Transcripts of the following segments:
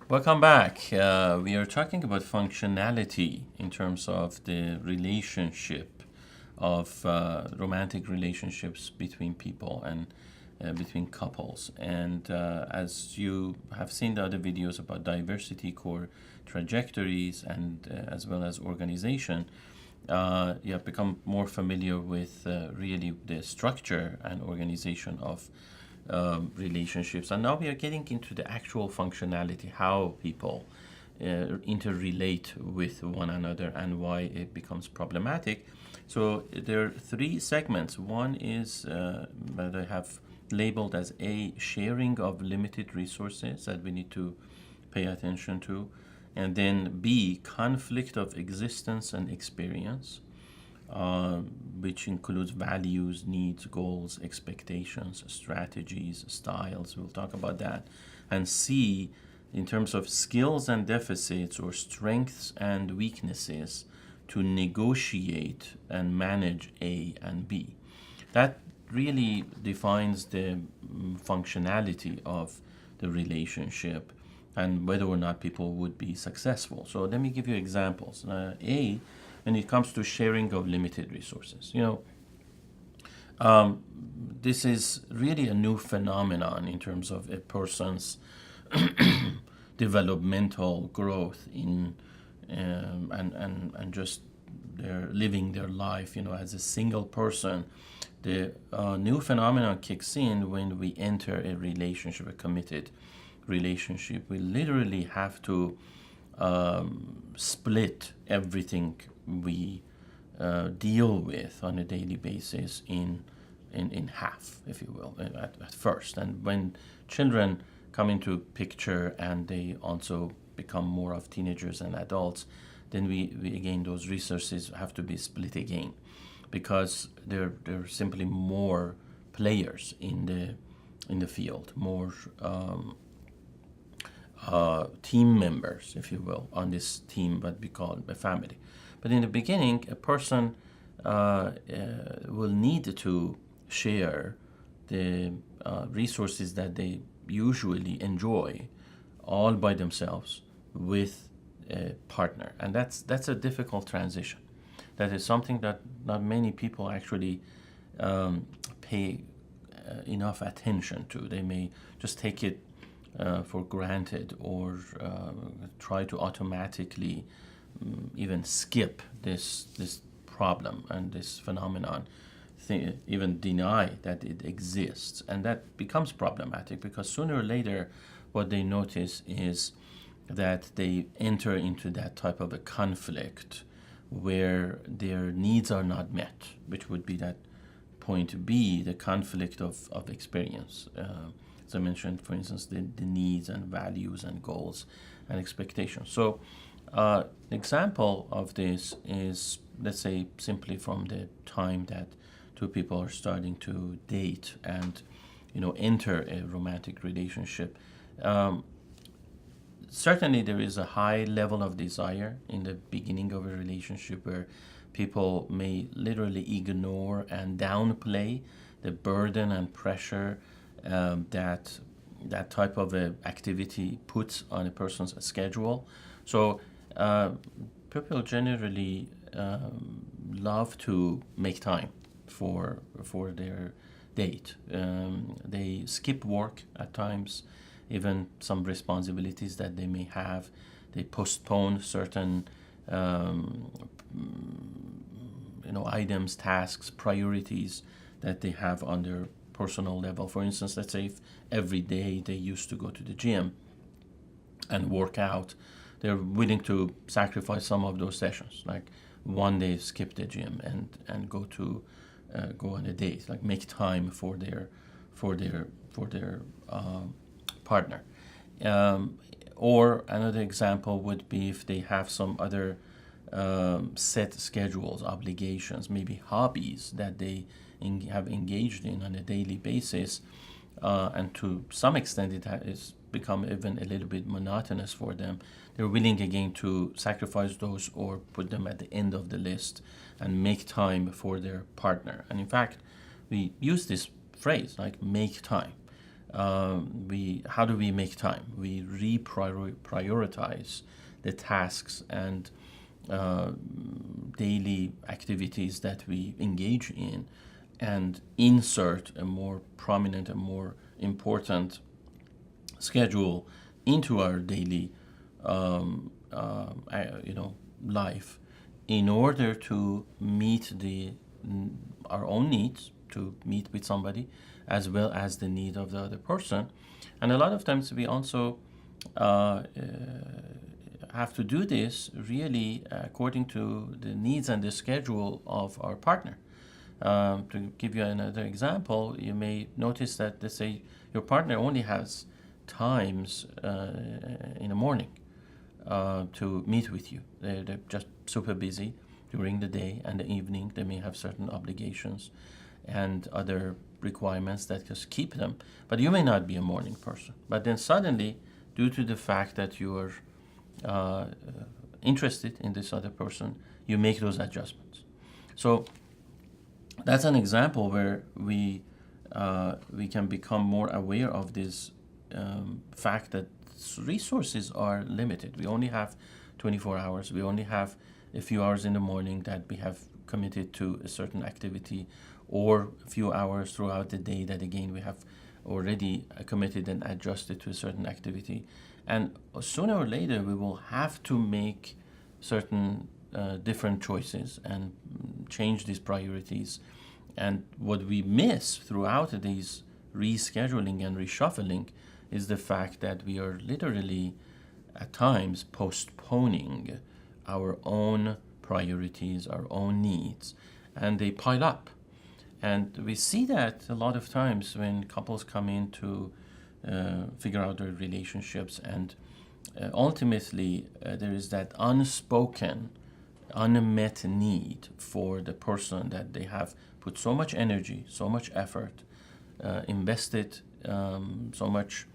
Welcome back. We are talking about functionality in terms of the relationship of romantic relationships between people and between couples. And as you have seen the other videos about diversity, core trajectories, and as well as organization, you have become more familiar with really the structure and organization of relationships. And now we are getting into the actual functionality, how people interrelate with one another and why it becomes problematic. So there are three segments. One is that I have labeled as A, sharing of limited resources that we need to pay attention to. And then B, conflict of existence and experience, which includes values, needs, goals, expectations, strategies, styles. We'll talk about that. And C, in terms of skills and deficits or strengths and weaknesses to negotiate and manage A and B. That really defines the functionality of the relationship and whether or not people would be successful. So let me give you examples. A, when it comes to sharing of limited resources, this is really a new phenomenon in terms of a person's developmental growth in and just they're living their life, as a single person. The new phenomenon kicks in when we enter a relationship, a committed relationship. We literally have to split everything we deal with on a daily basis in half, if you will, at first. And when children come into picture and they also become more of teenagers and adults, then we again, those resources have to be split again, because there are simply more players in the field, more team members, if you will, on this team, what we call a family. But in the beginning, a person will need to share the resources that they usually enjoy all by themselves with a partner. And that's a difficult transition. That is something that not many people actually pay enough attention to. They may just take it for granted or try to automatically even skip this problem and this phenomenon, even deny that it exists. And that becomes problematic because sooner or later what they notice is that they enter into that type of a conflict where their needs are not met, which would be that point B, the conflict of experience. As I mentioned, for instance, the needs and values and goals and expectations. So an example of this is, let's say, simply from the time that two people are starting to date and enter a romantic relationship. Certainly there is a high level of desire in the beginning of a relationship where people may literally ignore and downplay the burden and pressure that type of activity puts on a person's schedule. So people generally love to make time for their date. They skip work at times, even some responsibilities that they may have. They postpone certain items, tasks, priorities that they have on their personal level. For instance, let's say if every day they used to go to the gym and work out, they're willing to sacrifice some of those sessions, like one day skip the gym and go on a date, like make time for their partner. Or another example would be if they have some other set schedules, obligations, maybe hobbies that they have engaged in on a daily basis, and to some extent it has become even a little bit monotonous for them. They're willing again to sacrifice those or put them at the end of the list and make time for their partner. And in fact, we use this phrase like make time. how do we make time? We reprioritize the tasks and daily activities that we engage in, and insert a more prominent and more important schedule into our daily life in order to meet our own needs, to meet with somebody, as well as the need of the other person. And a lot of times we also have to do this really according to the needs and the schedule of our partner. To give you another example, you may notice that, let's say, your partner only has times in the morning to meet with you. They're just super busy during the day, and the evening they may have certain obligations and other requirements that just keep them. But you may not be a morning person. But then suddenly, due to the fact that you are interested in this other person, you make those adjustments. So that's an example where we can become more aware of this fact that resources are limited. We only have 24 hours. We only have a few hours in the morning that we have committed to a certain activity, or a few hours throughout the day that again we have already committed and adjusted to a certain activity. And sooner or later we will have to make certain different choices and change these priorities. And what we miss throughout these rescheduling and reshuffling is the fact that we are literally at times postponing our own priorities, our own needs, and they pile up. And we see that a lot of times when couples come in to figure out their relationships, and ultimately there is that unspoken, unmet need for the person that they have put so much energy, so much effort, invested so much,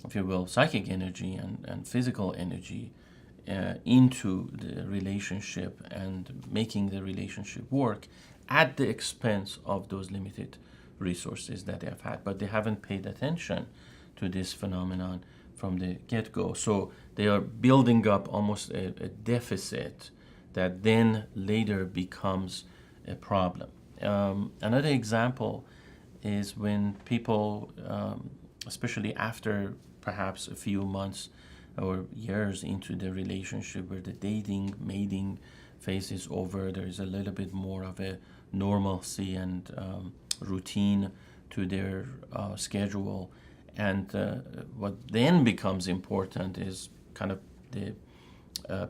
if you will, psychic energy and physical energy into the relationship and making the relationship work at the expense of those limited resources that they have had. But they haven't paid attention to this phenomenon from the get-go. So they are building up almost a deficit that then later becomes a problem. Another example is when people, especially after perhaps a few months or years into the relationship, where the dating, mating phase is over, there is a little bit more of a normalcy and routine to their schedule. And what then becomes important is kind of the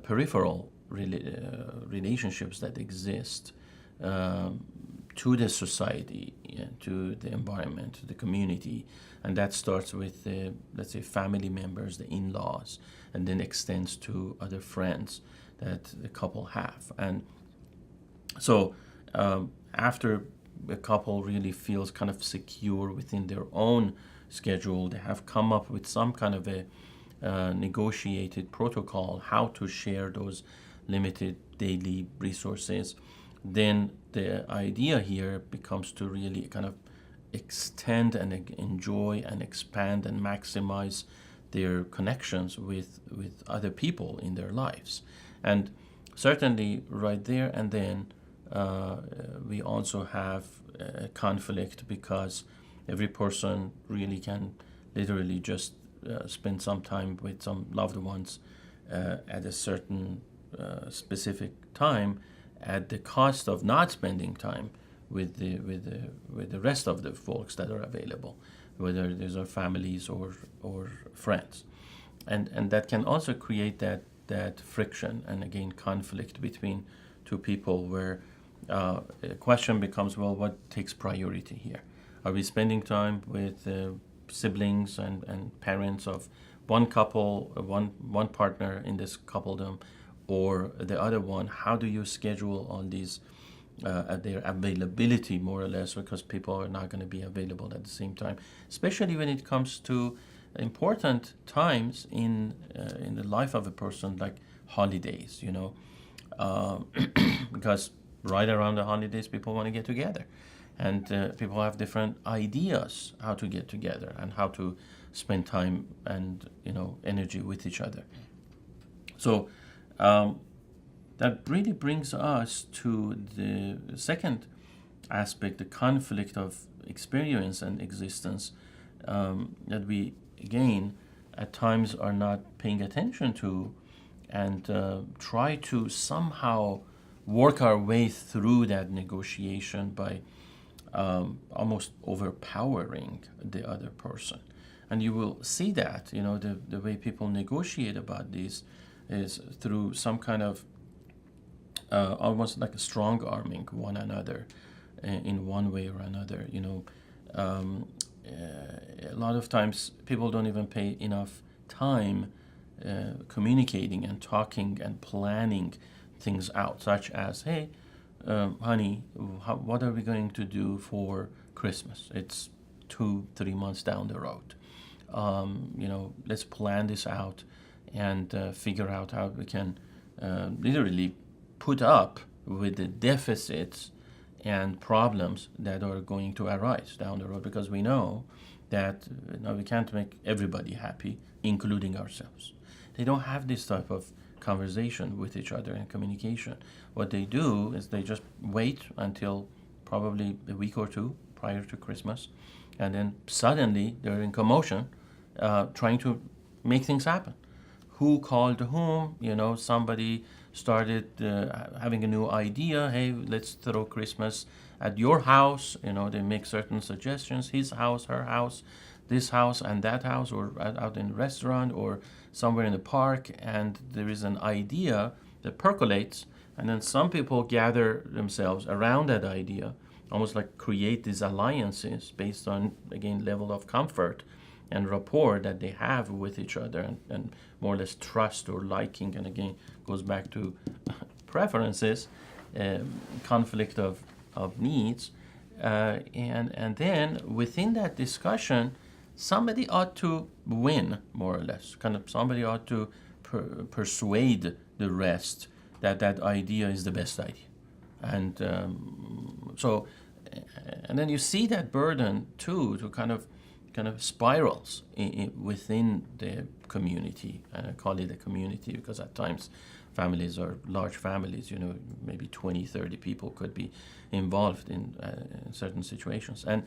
peripheral relationships that exist to the society, to the environment, to the community. And that starts with, let's say, family members, the in-laws, and then extends to other friends that the couple have. And so after a couple really feels kind of secure within their own schedule, they have come up with some kind of a negotiated protocol how to share those limited daily resources. Then the idea here becomes to really kind of extend and enjoy and expand and maximize their connections with other people in their lives. And certainly right there and then we also have a conflict, because every person really can literally just spend some time with some loved ones at a certain specific time, at the cost of not spending time with the rest of the folks that are available, whether these are families or friends, and that can also create that friction and again conflict between two people, where a question becomes, well, what takes priority here? Are we spending time with siblings and parents of one couple, one partner in this coupledom, or the other one? How do you schedule all these at their availability, more or less, because people are not going to be available at the same time, especially when it comes to important times in the life of a person, like holidays, because right around the holidays people want to get together, and people have different ideas how to get together and how to spend time and energy with each other. So that really brings us to the second aspect, the conflict of experience and existence, that we again at times are not paying attention to, and try to somehow work our way through that negotiation by almost overpowering the other person. And you will see that, the way people negotiate about this is through some kind of almost like a strong arming one another in one way or another. A lot of times people don't even pay enough time communicating and talking and planning things out, such as, hey, honey, what are we going to do for Christmas? It's 2-3 months down the road. Let's plan this out and figure out how we can literally put up with the deficits and problems that are going to arise down the road, because we know that we can't make everybody happy, including ourselves. They don't have this type of conversation with each other and communication. What they do is they just wait until probably a week or two prior to Christmas, and then suddenly they're in commotion, trying to make things happen. Who called whom? Somebody started having a new idea. Hey, let's throw Christmas at your house. They make certain suggestions: his house, her house, this house, and that house, or out in a restaurant, or somewhere in the park. And there is an idea that percolates, and then some people gather themselves around that idea, almost like create these alliances based on, again, level of comfort and rapport that they have with each other, and more or less trust or liking. And again, goes back to preferences, conflict of needs, and then within that discussion, somebody ought to win, more or less. Kind of somebody ought to persuade the rest that that idea is the best idea, and and then you see that burden too, to kind of spirals within the community. And I call it a community because at times families are large families, maybe 20-30 people could be involved in certain situations, and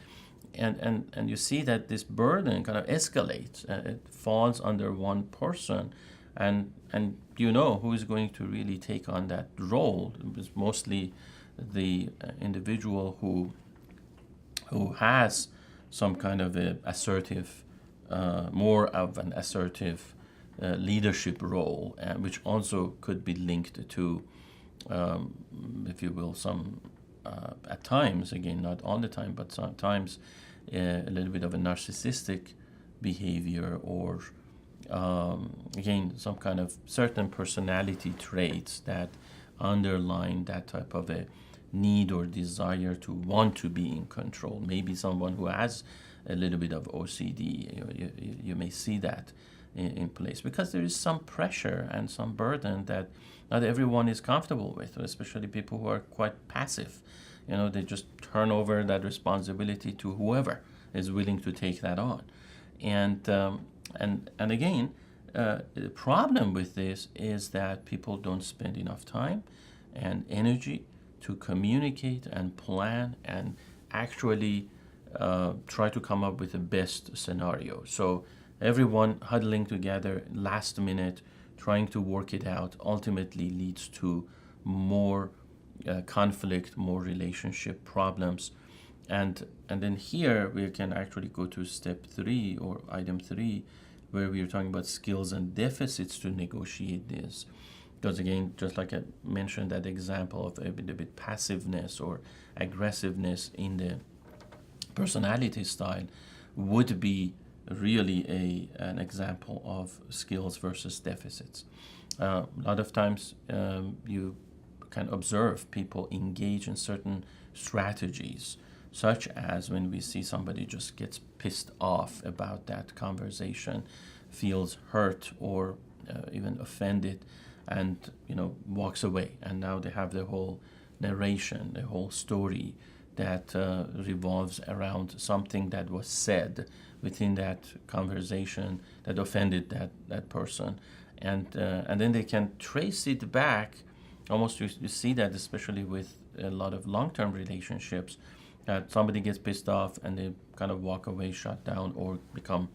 you see that this burden kind of escalates, it falls under one person, and who is going to really take on that role. It's mostly the individual who has some kind of a assertive, more of an assertive leadership role, which also could be linked to, if you will, some at times, again, not all the time, but sometimes a little bit of a narcissistic behavior, or again, some kind of certain personality traits that underline that type of a need or desire to want to be in control. Maybe someone who has a little bit of OCD, you may see that in place, because there is some pressure and some burden that not everyone is comfortable with, especially people who are quite passive. They just turn over that responsibility to whoever is willing to take that on. And again, the problem with this is that people don't spend enough time and energy to communicate and plan and actually try to come up with the best scenario. So everyone huddling together last minute, trying to work it out, ultimately leads to more conflict, more relationship problems. And then here we can actually go to step 3 or item 3, where we are talking about skills and deficits to negotiate this. Because again, just like I mentioned, that example of a bit passiveness or aggressiveness in the personality style would be really an example of skills versus deficits. A lot of times you can observe people engage in certain strategies, such as when we see somebody just gets pissed off about that conversation, feels hurt or even offended, and walks away, and now they have the whole narration, the whole story that revolves around something that was said within that conversation that offended that person. And then they can trace it back. Almost you see that especially with a lot of long-term relationships, that somebody gets pissed off and they kind of walk away, shut down, or become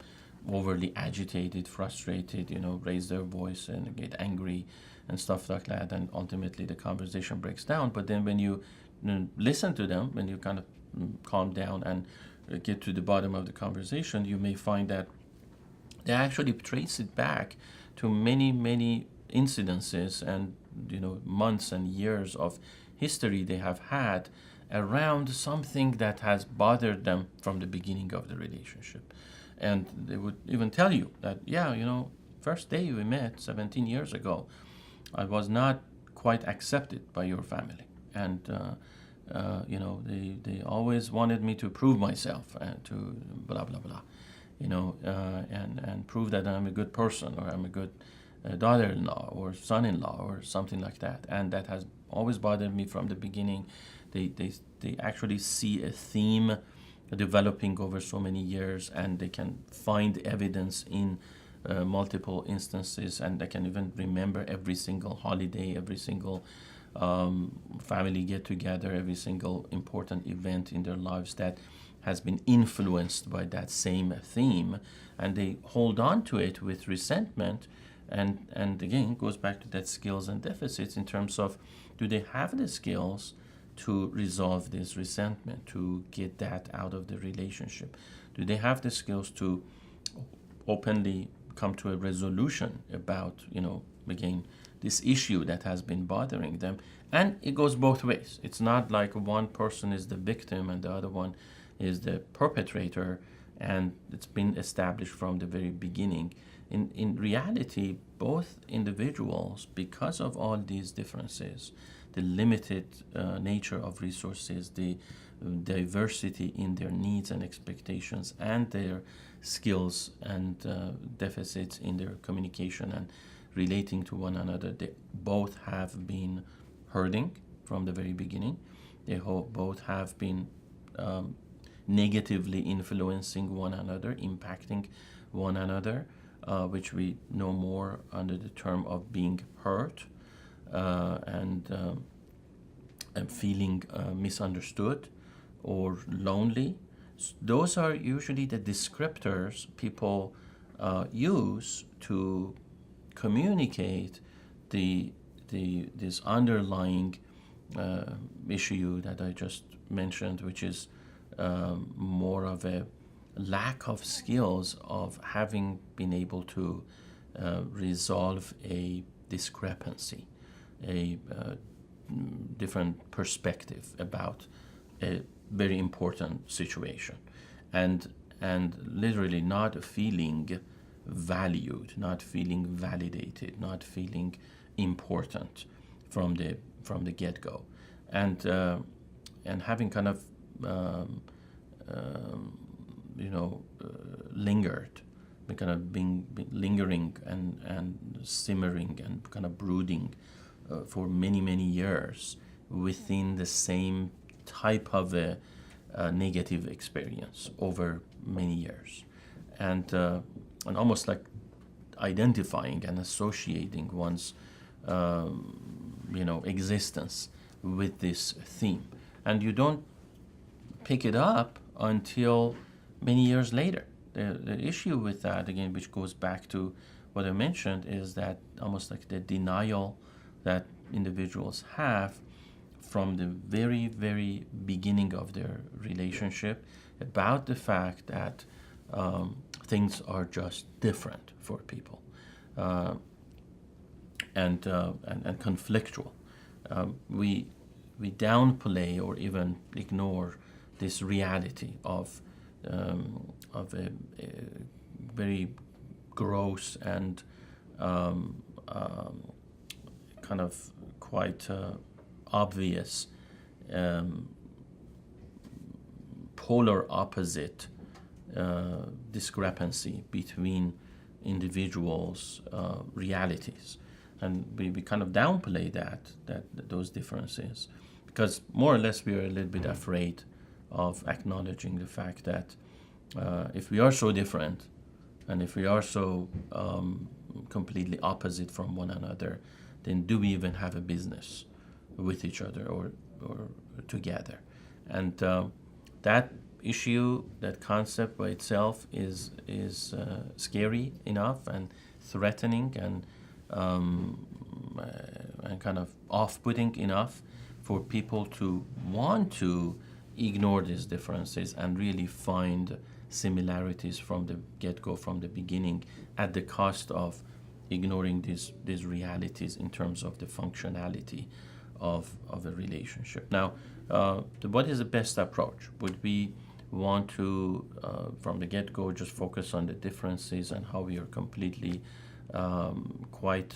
overly agitated, frustrated, raise their voice and get angry and stuff like that, and ultimately the conversation breaks down. But then when you listen to them, when you kind of calm down and get to the bottom of the conversation, you may find that they actually trace it back to many, many incidences and months and years of history they have had around something that has bothered them from the beginning of the relationship. And they would even tell you that, first day we met 17 years ago, I was not quite accepted by your family. And, they always wanted me to prove myself and to blah, blah, blah, and prove that I'm a good person, or I'm a good daughter-in-law or son-in-law or something like that. And that has always bothered me from the beginning. They actually see a theme developing over so many years, and they can find evidence in multiple instances, and they can even remember every single holiday, every single family get-together, every single important event in their lives that has been influenced by that same theme, and they hold on to it with resentment. And again, it goes back to that skills and deficits in terms of, do they have the skills to resolve this resentment, to get that out of the relationship? Do they have the skills to openly come to a resolution about, again, this issue that has been bothering them? And it goes both ways. It's not like one person is the victim and the other one is the perpetrator, and it's been established from the very beginning. In reality, both individuals, because of all these differences, the limited nature of resources, the diversity in their needs and expectations, and their skills and deficits in their communication and relating to one another, they both have been hurting from the very beginning. They both have been negatively influencing one another, impacting one another, which we know more under the term of being hurt and feeling misunderstood or lonely. Those are usually the descriptors people use to communicate this underlying issue that I just mentioned, which is more of a lack of skills of having been able to resolve a discrepancy, a different perspective about a very important situation, and literally not feeling valued, not feeling validated, not feeling important from the get-go, and having kind of lingered, kind of being lingering and simmering and kind of brooding for many years within the same type of a negative experience over many years, and almost like identifying and associating one's existence with this theme, and you don't pick it up until many years later. The issue with that, again, which goes back to what I mentioned, is that almost like the denial that individuals have from the very, very beginning of their relationship about the fact that things are just different for people and conflictual. We downplay or even ignore this reality of a very gross and kind of quite obvious polar opposite discrepancy between individuals' realities, and we kind of downplay that those differences because more or less we are a little bit afraid of acknowledging the fact that if we are so different, and if we are so completely opposite from one another, then do we even have a business with each other or together? And that issue, that concept by itself is scary enough and threatening and kind of off-putting enough for people to want to ignore these differences and really find similarities from the get-go, from the beginning, at the cost of ignoring these realities in terms of the functionality of a relationship. Now, what is the best approach? Would we want to, from the get-go, just focus on the differences and how we are completely quite,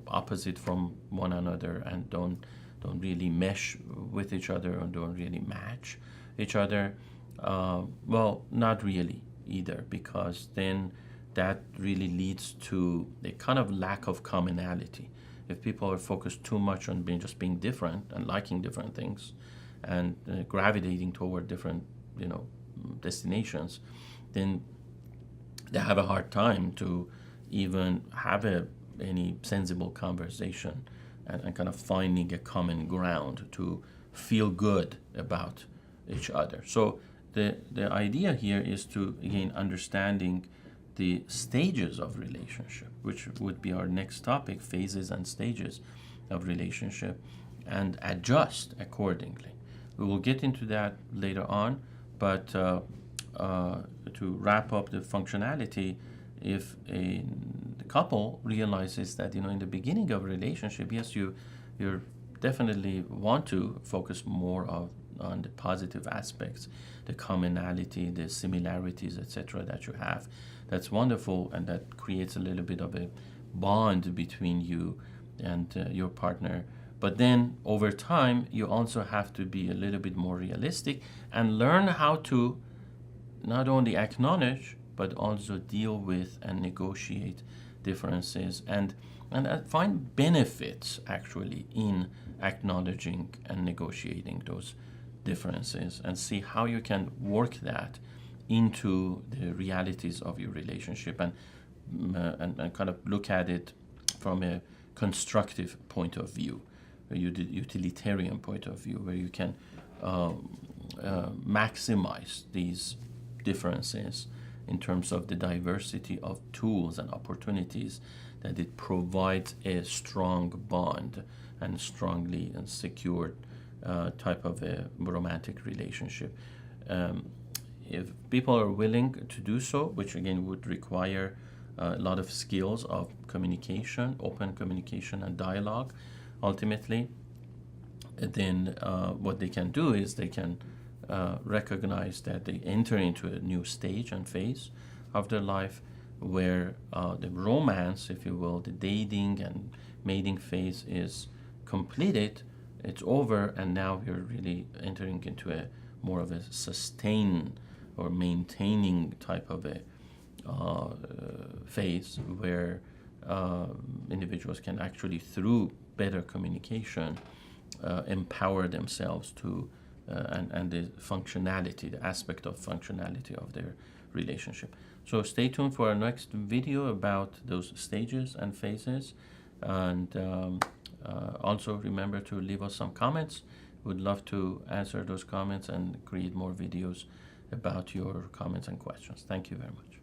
opposite from one another and don't really mesh with each other or don't really match each other? Well, not really either, because then that really leads to a kind of lack of commonality. If people are focused too much on just being different and liking different things and gravitating toward different, destinations, then they have a hard time to even have any sensible conversation and kind of finding a common ground to feel good about each other. So the idea here is to, again, understanding the stages of relationship, which would be our next topic, phases and stages of relationship, and adjust accordingly. We will get into that later on, but to wrap up the functionality, if a couple realizes that, in the beginning of a relationship, yes, you definitely want to focus more on the positive aspects, the commonality, the similarities, etc., that you have. That's wonderful, and that creates a little bit of a bond between you and your partner. But then over time, you also have to be a little bit more realistic and learn how to not only acknowledge, but also deal with and negotiate differences and find benefits actually in acknowledging and negotiating those differences, and see how you can work that into the realities of your relationship and kind of look at it from a constructive point of view, a utilitarian point of view, where you can maximize these differences in terms of the diversity of tools and opportunities that it provides a strong bond and strongly and secured type of a romantic relationship. If people are willing to do so, which again would require a lot of skills of communication, open communication and dialogue, ultimately, then what they can do is they can recognize that they enter into a new stage and phase of their life where the romance, if you will, the dating and mating phase is completed, it's over, and now we're really entering into a more of a sustain or maintaining type of a phase where individuals can actually, through better communication, empower themselves to and the functionality, the aspect of functionality of their relationship. So stay tuned for our next video about those stages and phases, and also remember to leave us some comments. We'd love to answer those comments and create more videos about your comments and questions. Thank you very much.